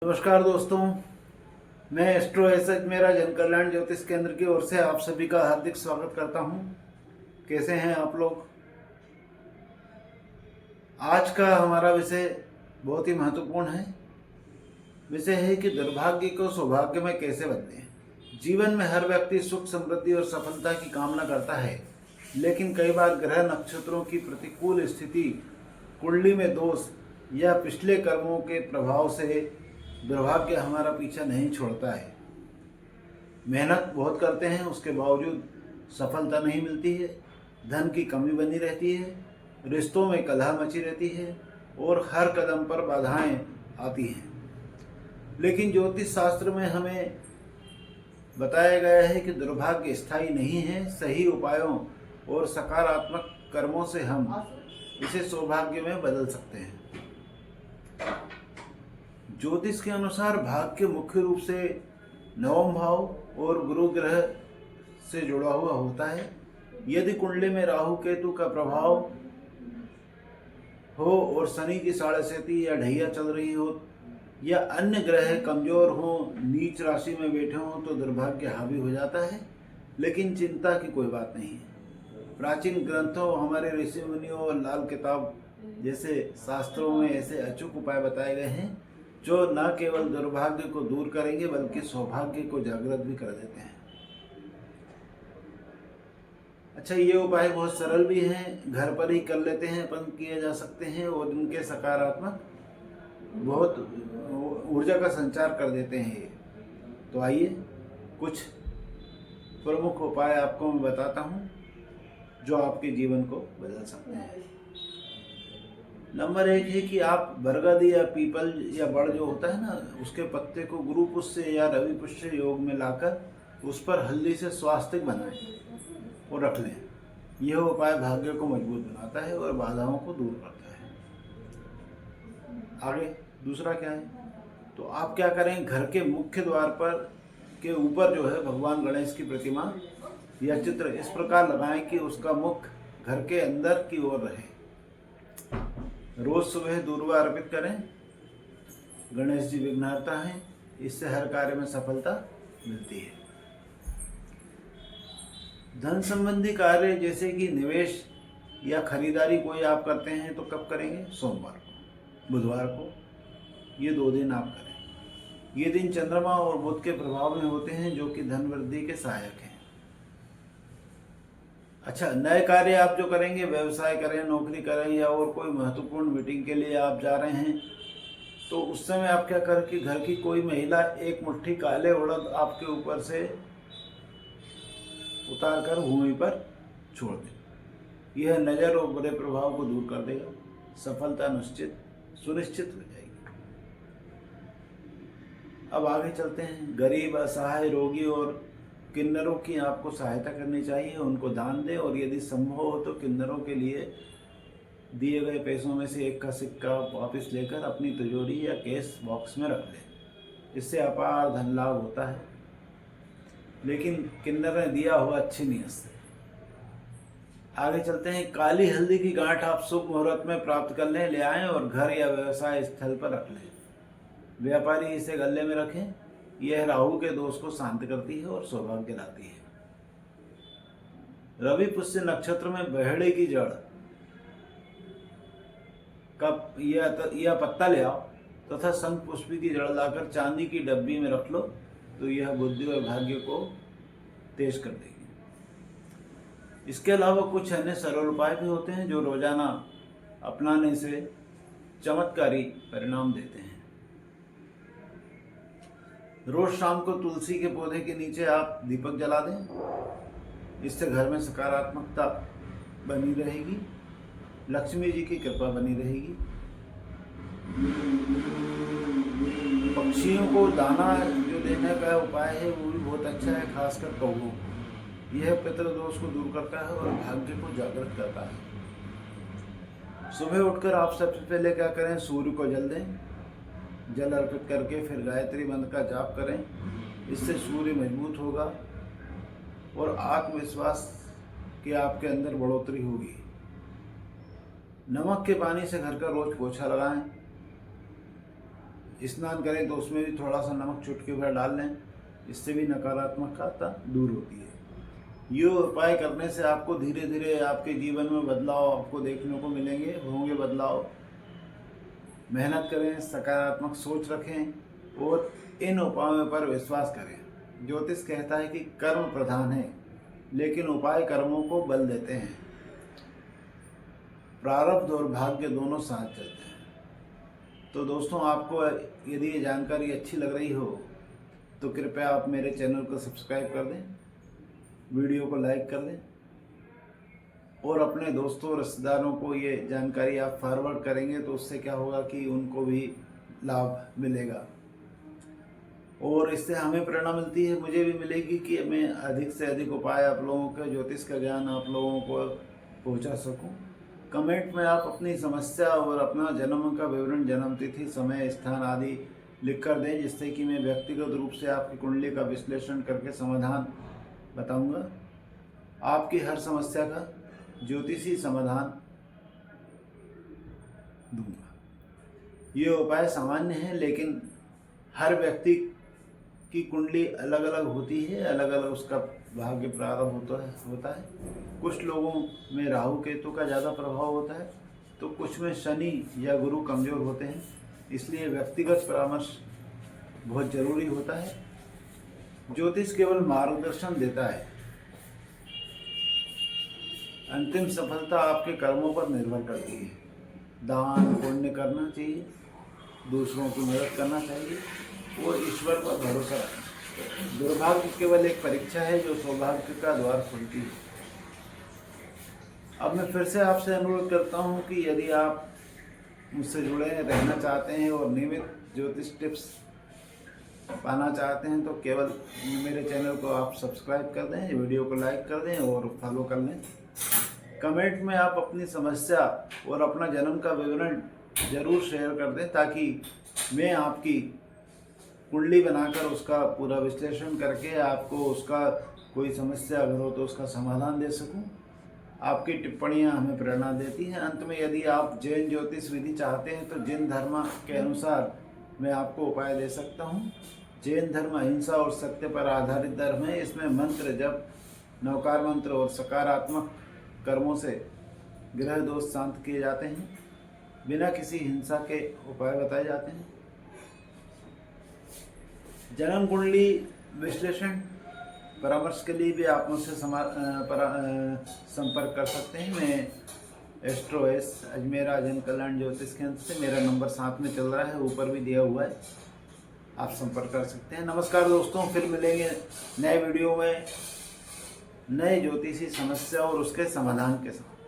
नमस्कार दोस्तों, मैं एस्ट्रो एसएच मेरा जन कल्याण ज्योतिष केंद्र की ओर से आप सभी का हार्दिक स्वागत करता हूं। कैसे हैं आप लोग? आज का हमारा विषय बहुत ही महत्वपूर्ण है। विषय है कि दुर्भाग्य को सौभाग्य में कैसे बदलें। जीवन में हर व्यक्ति सुख, समृद्धि और सफलता की कामना करता है, लेकिन कई बार ग्रह नक्षत्रों की प्रतिकूल स्थिति, कुंडली में दोष या पिछले कर्मों के प्रभाव से दुर्भाग्य हमारा पीछा नहीं छोड़ता है। मेहनत बहुत करते हैं, उसके बावजूद सफलता नहीं मिलती है। धन की कमी बनी रहती है, रिश्तों में कलह मची रहती है और हर कदम पर बाधाएं आती हैं। लेकिन ज्योतिष शास्त्र में हमें बताया गया है कि दुर्भाग्य स्थायी नहीं है। सही उपायों और सकारात्मक कर्मों से हम इसे सौभाग्य में बदल सकते हैं। ज्योतिष के अनुसार भाग्य मुख्य रूप से नवम भाव और गुरु ग्रह से जुड़ा हुआ होता है। यदि कुंडली में राहु केतु का प्रभाव हो और शनि की साढ़ेसाती या ढैया चल रही हो या अन्य ग्रह कमजोर हो, नीच राशि में बैठे हों, तो दुर्भाग्य हावी हो जाता है। लेकिन चिंता की कोई बात नहीं है। प्राचीन ग्रंथों, हमारे ऋषि मुनियों और लाल किताब जैसे शास्त्रों में ऐसे अचूक उपाय बताए गए हैं जो न केवल दुर्भाग्य को दूर करेंगे बल्कि सौभाग्य को जागृत भी कर देते हैं। अच्छा, ये उपाय बहुत सरल भी हैं, घर पर ही कर लेते हैं, अपन किए जा सकते हैं और इनके सकारात्मक बहुत ऊर्जा का संचार कर देते हैं। तो आइए कुछ प्रमुख उपाय आपको मैं बताता हूँ जो आपके जीवन को बदल सकते हैं। नंबर 1 है कि आप बरगद या पीपल या बड़ जो होता है ना, उसके पत्ते को गुरु पुष्य या रवि पुष्य योग में लाकर उस पर हल्दी से स्वास्तिक बनाएं और रख लें। यह उपाय भाग्य को मजबूत बनाता है और बाधाओं को दूर करता है। आगे दूसरा क्या है, तो आप क्या करें, घर के मुख्य द्वार पर के ऊपर जो है भगवान गणेश की प्रतिमा या चित्र इस प्रकार लगाएं कि उसका मुख घर के अंदर की ओर रहे। रोज सुबह दूर्वा अर्पित करें। गणेश जी विघ्नहर्ता हैं, इससे हर कार्य में सफलता मिलती है। धन संबंधी कार्य जैसे कि निवेश या खरीदारी कोई आप करते हैं तो कब करेंगे? सोमवार को, बुधवार को। ये 2 दिन आप करें। ये दिन चंद्रमा और बुध के प्रभाव में होते हैं जो कि धन वृद्धि के सहायक हैं। अच्छा, नए कार्य आप जो करेंगे, व्यवसाय करें, नौकरी करें या और कोई महत्वपूर्ण मीटिंग के लिए आप जा रहे हैं, तो उस समय आप क्या करें कि घर की कोई महिला एक मुट्ठी काले उड़द आपके ऊपर से उतार कर भूमि पर छोड़ दे। यह नज़र और बुरे प्रभाव को दूर कर देगा। सफलता सुनिश्चित हो जाएगी। अब आगे चलते हैं। गरीब, असहाय, रोगी और किन्नरों की आपको सहायता करनी चाहिए। उनको दान दें और यदि संभव हो तो किन्नरों के लिए दिए गए पैसों में से एक का सिक्का वापस लेकर अपनी तिजोरी या केस बॉक्स में रख लें। इससे अपार धन लाभ होता है, लेकिन किन्नर ने दिया हुआ अच्छी नीयत से। आगे चलते हैं। काली हल्दी की गांठ आप शुभ मुहूर्त में प्राप्त कर लें, ले आएं और घर या व्यवसाय स्थल पर रख लें। व्यापारी इसे गले में रखें। यह राहु के दोष को शांत करती है और सौभाग्य लाती है। रवि पुष्य नक्षत्र में बहेड़े की जड़ का यह पत्ता ले आओ तथा शंख पुष्पी की जड़ लाकर चांदी की डब्बी में रख लो, तो यह बुद्धि और भाग्य को तेज कर देगी। इसके अलावा कुछ अन्य सरल उपाय भी होते हैं जो रोजाना अपनाने से चमत्कारी परिणाम देते हैं। रोज शाम को तुलसी के पौधे के नीचे आप दीपक जला दें। इससे घर में सकारात्मकता बनी रहेगी, लक्ष्मी जी की कृपा बनी रहेगी। पक्षियों को दाना जो देने का उपाय है वो भी बहुत अच्छा है, खासकर कौवों को। यह पितृदोष को दूर करता है और भाग्य को जागृत करता है। सुबह उठकर आप सबसे पहले क्या करें, सूर्य को जल दें। जल अर्पित करके फिर गायत्री मंत्र का जाप करें। इससे सूर्य मजबूत होगा और आत्मविश्वास की आपके अंदर बढ़ोतरी होगी। नमक के पानी से घर का रोज पोछा लगाएं। स्नान करें तो उसमें भी थोड़ा सा नमक चुटकी भर डाल लें, इससे भी नकारात्मकता दूर होती है। ये उपाय करने से आपको धीरे धीरे आपके जीवन में बदलाव आपको देखने को मिलेंगे, होंगे बदलाव। मेहनत करें, सकारात्मक सोच रखें और इन उपायों पर विश्वास करें। ज्योतिष कहता है कि कर्म प्रधान है, लेकिन उपाय कर्मों को बल देते हैं। प्रारब्ध और भाग्य दोनों साथ चलते हैं। तो दोस्तों, आपको यदि ये जानकारी अच्छी लग रही हो तो कृपया आप मेरे चैनल को सब्सक्राइब कर दें, वीडियो को लाइक कर दें और अपने दोस्तों और रिश्तेदारों को ये जानकारी आप फॉरवर्ड करेंगे तो उससे क्या होगा कि उनको भी लाभ मिलेगा और इससे हमें प्रेरणा मिलती है, मुझे भी मिलेगी कि मैं अधिक से अधिक उपाय आप लोगों के ज्योतिष का ज्ञान आप लोगों को पहुंचा सकूं। कमेंट में आप अपनी समस्या और अपना जन्म का विवरण, जन्म तिथि, समय, स्थान आदि लिख कर दें, जिससे कि मैं व्यक्तिगत रूप से आपकी कुंडली का विश्लेषण करके समाधान बताऊंगा। आपकी हर समस्या का ज्योतिषी समाधान दूंगा। ये उपाय सामान्य है, लेकिन हर व्यक्ति की कुंडली अलग अलग होती है, अलग अलग उसका भाग्य प्रारंभ होता है। कुछ लोगों में राहु केतु का ज़्यादा प्रभाव होता है, तो कुछ में शनि या गुरु कमज़ोर होते हैं। इसलिए व्यक्तिगत परामर्श बहुत ज़रूरी होता है। ज्योतिष केवल मार्गदर्शन देता है, अंतिम सफलता आपके कर्मों पर निर्भर करती है। दान पुण्य करना चाहिए, दूसरों की मदद करना चाहिए और ईश्वर पर भरोसा रखना। दुर्भाग्य केवल एक परीक्षा है जो सौभाग्य का द्वार खोलती है। अब मैं फिर से आपसे अनुरोध करता हूं कि यदि आप मुझसे जुड़े रहना चाहते हैं और नियमित ज्योतिष टिप्स पाना चाहते हैं तो केवल मेरे चैनल को आप सब्सक्राइब कर दें, वीडियो को लाइक कर दें और फॉलो कर लें। कमेंट में आप अपनी समस्या और अपना जन्म का विवरण ज़रूर शेयर कर दें, ताकि मैं आपकी कुंडली बनाकर उसका पूरा विश्लेषण करके आपको उसका कोई समस्या अगर हो तो उसका समाधान दे सकूं। आपकी टिप्पणियां हमें प्रेरणा देती हैं। अंत में यदि आप जैन ज्योतिष विधि चाहते हैं तो जैन धर्म के अनुसार मैं आपको उपाय दे सकता हूं। जैन धर्म अहिंसा और सत्य पर आधारित धर्म है। इसमें मंत्र जप, नवकार मंत्र और सकारात्मक कर्मों से ग्रह दोष शांत किए जाते हैं। बिना किसी हिंसा के उपाय बताए जाते हैं। जन्म कुंडली विश्लेषण परामर्श के लिए भी आप मुझसे संपर्क कर सकते हैं। मैं एस्ट्रो एस अजमेरा जन कल्याण ज्योतिष केंद्र से, मेरा नंबर साथ में चल रहा है, ऊपर भी दिया हुआ है, आप संपर्क कर सकते हैं। नमस्कार दोस्तों, फिर मिलेंगे नए वीडियो में नए ज्योतिषी समस्या और उसके समाधान के साथ।